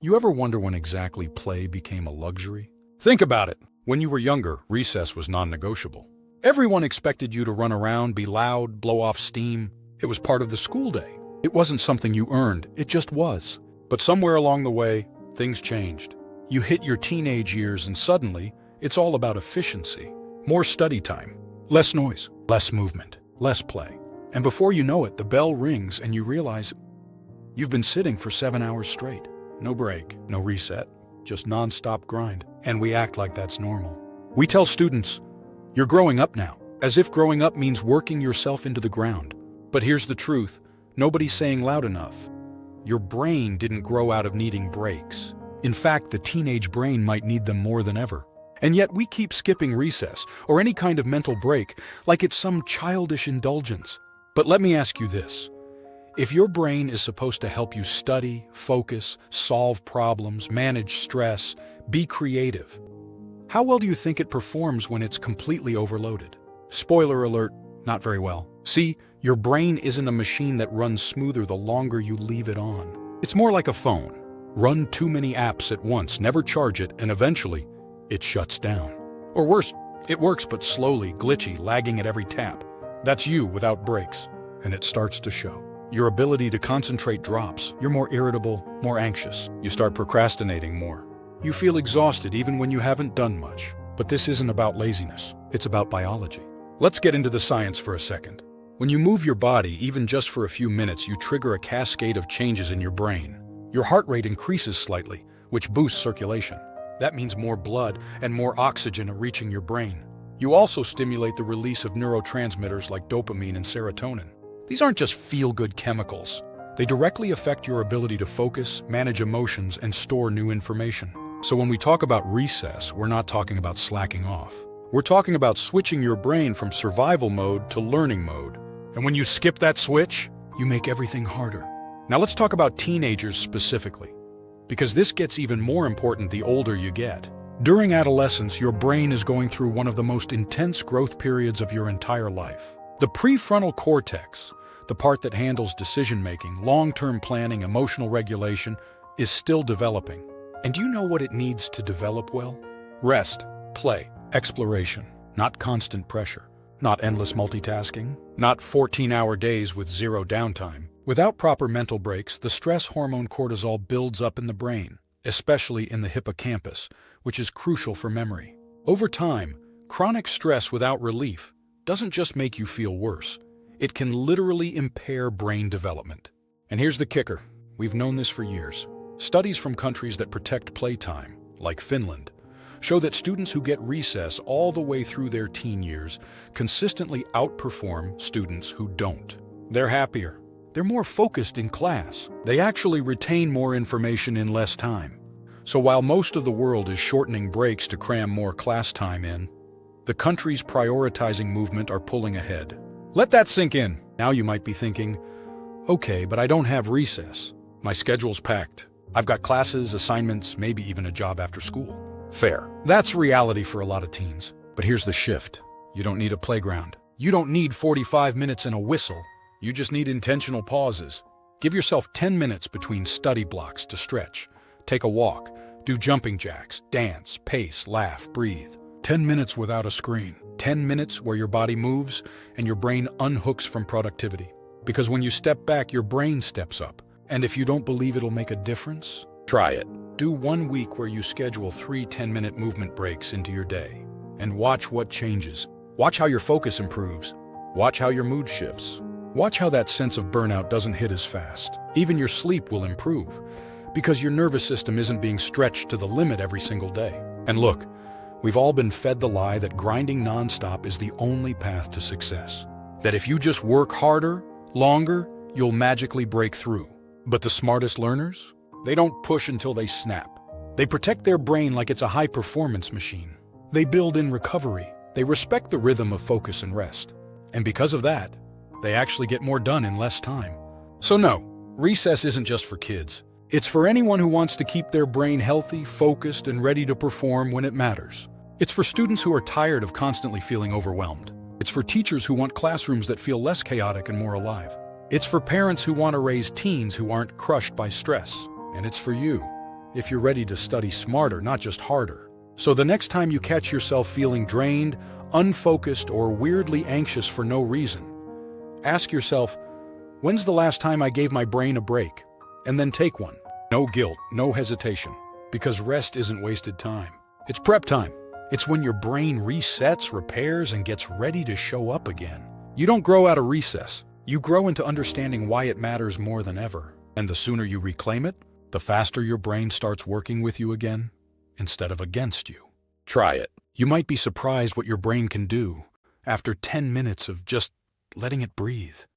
You ever wonder when exactly play became a luxury? Think about it. When you were younger, recess was non-negotiable. Everyone expected you to run around, be loud, blow off steam. It was part of the school day. It wasn't something you earned, it just was. But somewhere along the way, things changed. You hit your teenage years and suddenly, it's all about efficiency. More study time, less noise, less movement, less play. And before you know it, the bell rings and you realize you've been sitting for 7 hours straight. No break, no reset, just non-stop grind. And we act like that's normal. We tell students, you're growing up now, as if growing up means working yourself into the ground. But here's the truth, nobody's saying loud enough. Your brain didn't grow out of needing breaks. In fact, the teenage brain might need them more than ever. And yet we keep skipping recess or any kind of mental break like it's some childish indulgence. But let me ask you this. If your brain is supposed to help you study, focus, solve problems, manage stress, be creative, how well do you think it performs when it's completely overloaded? Spoiler alert, not very well. See, your brain isn't a machine that runs smoother the longer you leave it on. It's more like a phone. Run too many apps at once, never charge it, and eventually, it shuts down. Or worse, it works but slowly, glitchy, lagging at every tap. That's you without breaks, and it starts to show. Your ability to concentrate drops. You're more irritable, more anxious. You start procrastinating more. You feel exhausted even when you haven't done much. But this isn't about laziness. It's about biology. Let's get into the science for a second. When you move your body, even just for a few minutes, you trigger a cascade of changes in your brain. Your heart rate increases slightly, which boosts circulation. That means more blood and more oxygen are reaching your brain. You also stimulate the release of neurotransmitters like dopamine and serotonin. These aren't just feel-good chemicals. They directly affect your ability to focus, manage emotions, and store new information. So when we talk about recess, we're not talking about slacking off. We're talking about switching your brain from survival mode to learning mode. And when you skip that switch, you make everything harder. Now let's talk about teenagers specifically, because this gets even more important the older you get. During adolescence, your brain is going through one of the most intense growth periods of your entire life. The prefrontal cortex, the part that handles decision-making, long-term planning, emotional regulation, is still developing. And do you know what it needs to develop well? Rest, play, exploration, not constant pressure, not endless multitasking, not 14-hour days with zero downtime. Without proper mental breaks, the stress hormone cortisol builds up in the brain, especially in the hippocampus, which is crucial for memory. Over time, chronic stress without relief doesn't just make you feel worse. It can literally impair brain development. And here's the kicker. We've known this for years. Studies from countries that protect playtime, like Finland, show that students who get recess all the way through their teen years consistently outperform students who don't. They're happier. They're more focused in class. They actually retain more information in less time. So while most of the world is shortening breaks to cram more class time in, the countries prioritizing movement are pulling ahead. Let that sink in. Now you might be thinking, okay, but I don't have recess. My schedule's packed. I've got classes, assignments, maybe even a job after school. Fair. That's reality for a lot of teens. But here's the shift. You don't need a playground. You don't need 45 minutes and a whistle. You just need intentional pauses. Give yourself 10 minutes between study blocks to stretch. Take a walk. Do jumping jacks. Dance. Pace. Laugh. Breathe. 10 minutes without a screen. 10 minutes where your body moves and your brain unhooks from productivity. Because when you step back, your brain steps up. And if you don't believe it'll make a difference, try it. Do 1 week where you schedule 3 10-minute movement breaks into your day. And watch what changes. Watch how your focus improves. Watch how your mood shifts. Watch how that sense of burnout doesn't hit as fast. Even your sleep will improve, because your nervous system isn't being stretched to the limit every single day. And look, we've all been fed the lie that grinding nonstop is the only path to success. That if you just work harder, longer, you'll magically break through. But the smartest learners? They don't push until they snap. They protect their brain like it's a high-performance machine. They build in recovery. They respect the rhythm of focus and rest. And because of that, they actually get more done in less time. So no, recess isn't just for kids. It's for anyone who wants to keep their brain healthy, focused, and ready to perform when it matters. It's for students who are tired of constantly feeling overwhelmed. It's for teachers who want classrooms that feel less chaotic and more alive. It's for parents who want to raise teens who aren't crushed by stress. And it's for you, if you're ready to study smarter, not just harder. So the next time you catch yourself feeling drained, unfocused, or weirdly anxious for no reason, ask yourself, when's the last time I gave my brain a break? And then take one. No guilt, no hesitation, because rest isn't wasted time. It's prep time. It's when your brain resets, repairs, and gets ready to show up again. You don't grow out of recess. You grow into understanding why it matters more than ever. And the sooner you reclaim it, the faster your brain starts working with you again, instead of against you. Try it. You might be surprised what your brain can do after 10 minutes of just letting it breathe.